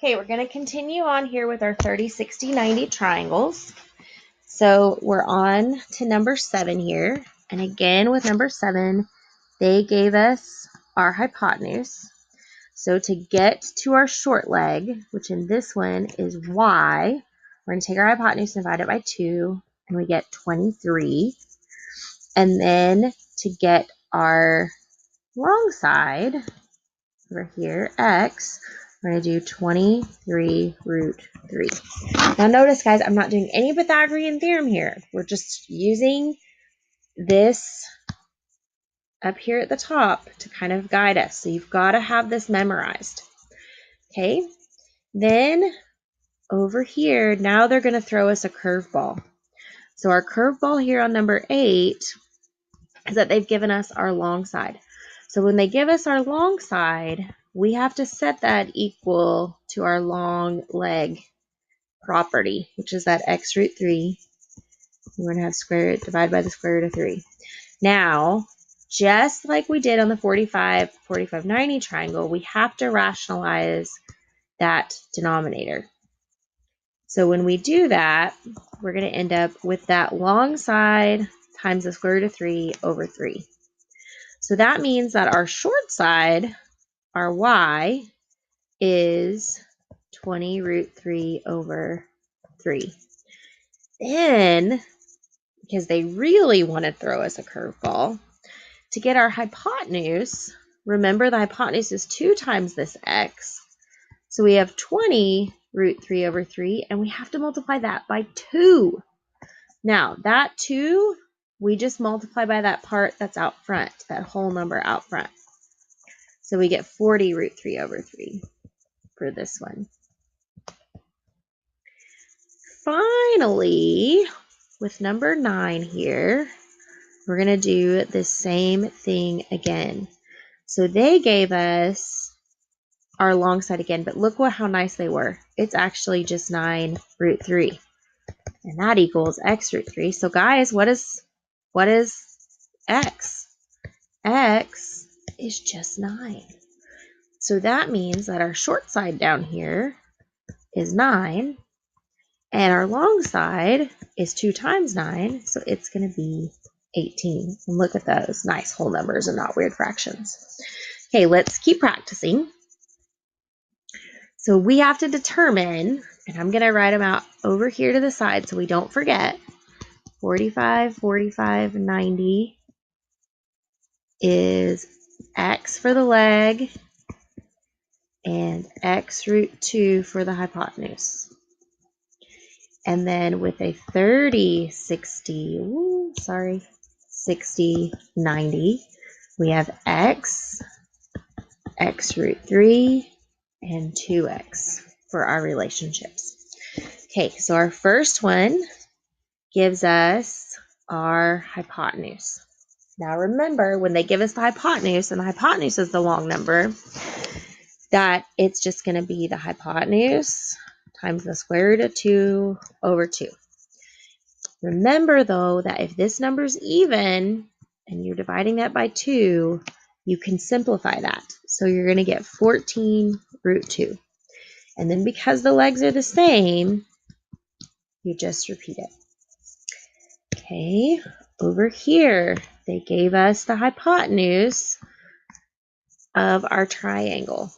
Okay, we're going to continue on here with our 30, 60, 90 triangles. So we're on to number 7 here. And again, with number 7, they gave us our hypotenuse. So to get to our short leg, which in this one is y, we're going to take our hypotenuse and divide it by 2, and we get 23. And then to get our long side, over here, x, we're going to do 23 root 3. Now notice, guys, I'm not doing any Pythagorean theorem here. We're just using this up here at the top to kind of guide us. So you've got to have this memorized. Okay, then over here, now they're going to throw us a curveball. So our curveball here on number 8 is that they've given us our long side. So when they give us our long side, we have to set that equal to our long leg property, which is that x root 3. We're going to have square root divided by the square root of 3. Now, just like we did on the 45, 45, 90 triangle, we have to rationalize that denominator. So when we do that, we're going to end up with that long side times the square root of 3 over 3. So that means that our short side, our y, is 20 root 3 over 3. Then, because they really want to throw us a curveball, to get our hypotenuse, remember the hypotenuse is 2 times this x. So we have 20 root 3 over 3, and we have to multiply that by 2. Now, that 2, we just multiply by that part that's out front, that whole number out front. So we get 40 root 3 over 3 for this one. Finally, with number 9 here, we're going to do the same thing again. So they gave us our long side again, but look how nice they were. It's actually just 9 root 3. And that equals x root 3. So guys, what is x? X is just 9. So that means that our short side down here is 9. And our long side is 2 times 9. So it's going to be 18. And look at those nice whole numbers and not weird fractions. Okay, let's keep practicing. So we have to determine, and I'm going to write them out over here to the side so we don't forget. 45, 45, 90 is x for the leg and x root 2 for the hypotenuse. And then with a 30, 60, 60, 90, we have x root 3, and 2x for our relationships. Okay, so our first one gives us our hypotenuse. Now remember, when they give us the hypotenuse, and the hypotenuse is the long number, that it's just going to be the hypotenuse times the square root of 2 over 2. Remember, though, that if this number is even, and you're dividing that by 2, you can simplify that. So you're going to get 14 root 2. And then because the legs are the same, you just repeat it. Okay, over here, they gave us the hypotenuse of our triangle.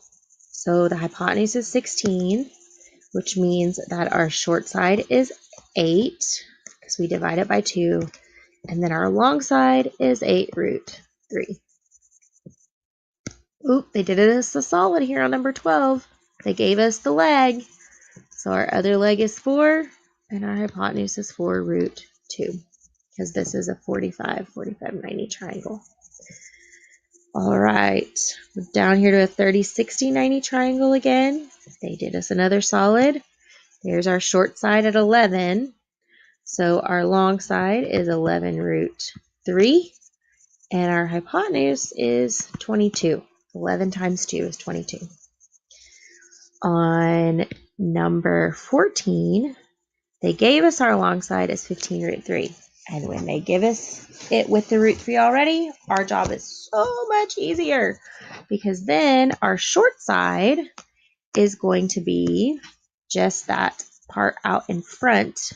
So the hypotenuse is 16, which means that our short side is 8, because we divide it by 2. And then our long side is 8 root 3. Oop, they did it as a solid here on number 12. They gave us the leg. So our other leg is 4, and our hypotenuse is 4 root 2, because this is a 45, 45, 90 triangle. All right, down here to a 30, 60, 90 triangle again. They did us another solid. There's our short side at 11. So our long side is 11 root 3, and our hypotenuse is 22. 11 times 2 is 22. On number 14, they gave us our long side as 15 root 3. And when they give us it with the root 3 already, our job is so much easier, because then our short side is going to be just that part out in front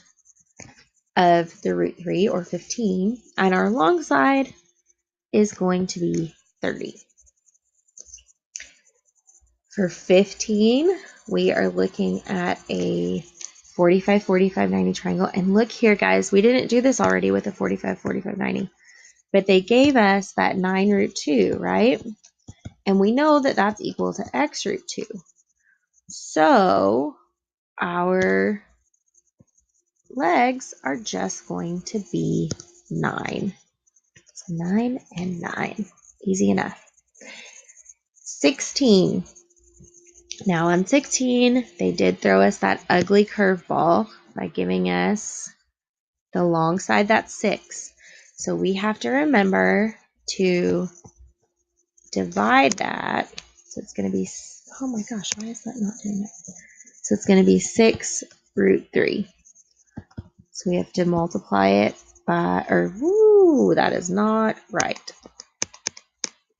of the root 3, or 15, and our long side is going to be 30. For 15, we are looking at a 45, 45, 90 triangle. And look here, guys, we didn't do this already with a 45, 45, 90, but they gave us that 9 root 2, right? And we know that that's equal to x root 2. So our legs are just going to be 9. So 9 and 9. Easy enough. 16. Now on 16, they did throw us that ugly curveball by giving us the long side, that's 6. So we have to remember to divide that. So it's going to be, oh my gosh, why is that not doing it? So it's going to be 6 root 3. So we have to multiply it by, or, woo, that is not right.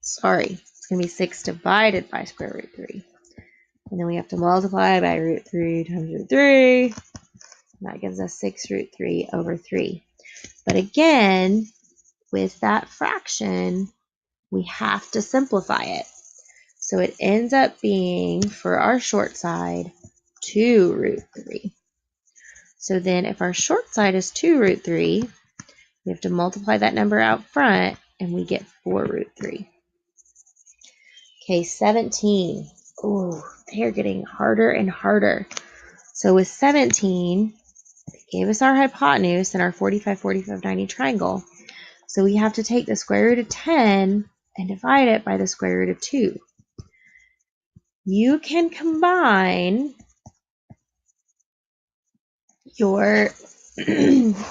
Sorry, it's going to be 6 divided by square root 3. And then we have to multiply by root 3 times root 3. And that gives us 6 root 3 over 3. But again, with that fraction, we have to simplify it. So it ends up being, for our short side, 2 root 3. So then if our short side is 2 root 3, we have to multiply that number out front, and we get 4 root 3. Okay, 17. Oh, they're getting harder and harder. So with 17, they gave us our hypotenuse in our 45, 45, 90 triangle. So we have to take the square root of 10 and divide it by the square root of 2. You can combine your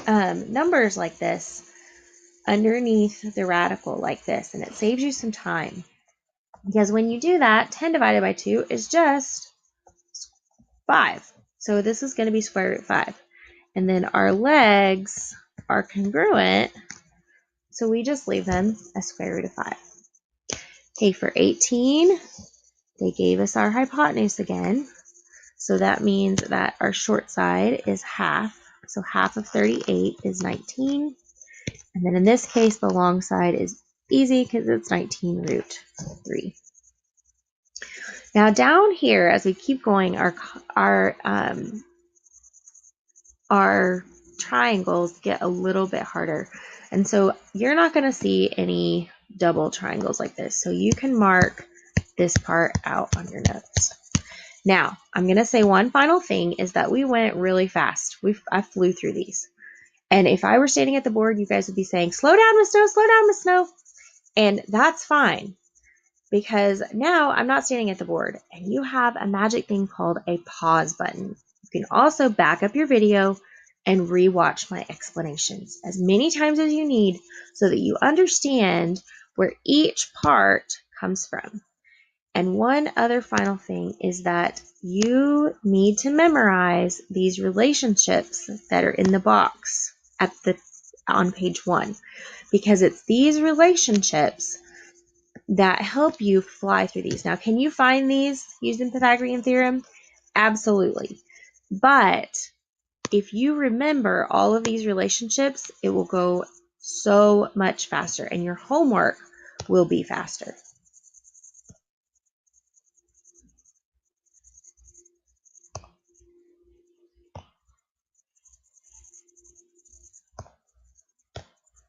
numbers like this underneath the radical like this, and it saves you some time. Because when you do that, 10 divided by 2 is just 5. So this is going to be square root 5. And then our legs are congruent, so we just leave them as square root of 5. Okay, for 18, they gave us our hypotenuse again. So that means that our short side is half. So half of 38 is 19. And then in this case, the long side is easy because it's 19 root 3. Now down here, as we keep going, our triangles get a little bit harder. And so you're not going to see any double triangles like this. So you can mark this part out on your notes. Now, I'm going to say one final thing is that we went really fast. I flew through these. And if I were standing at the board, you guys would be saying, slow down, Miss Snow, slow down, Miss Snow. And that's fine, because now I'm not standing at the board, and you have a magic thing called a pause button. You can also back up your video and rewatch my explanations as many times as you need so that you understand where each part comes from. And one other final thing is that you need to memorize these relationships that are in the box on page 1, because it's these relationships that help you fly through these. Now, can you find these using Pythagorean theorem? Absolutely. But if you remember all of these relationships, it will go so much faster, and your homework will be faster.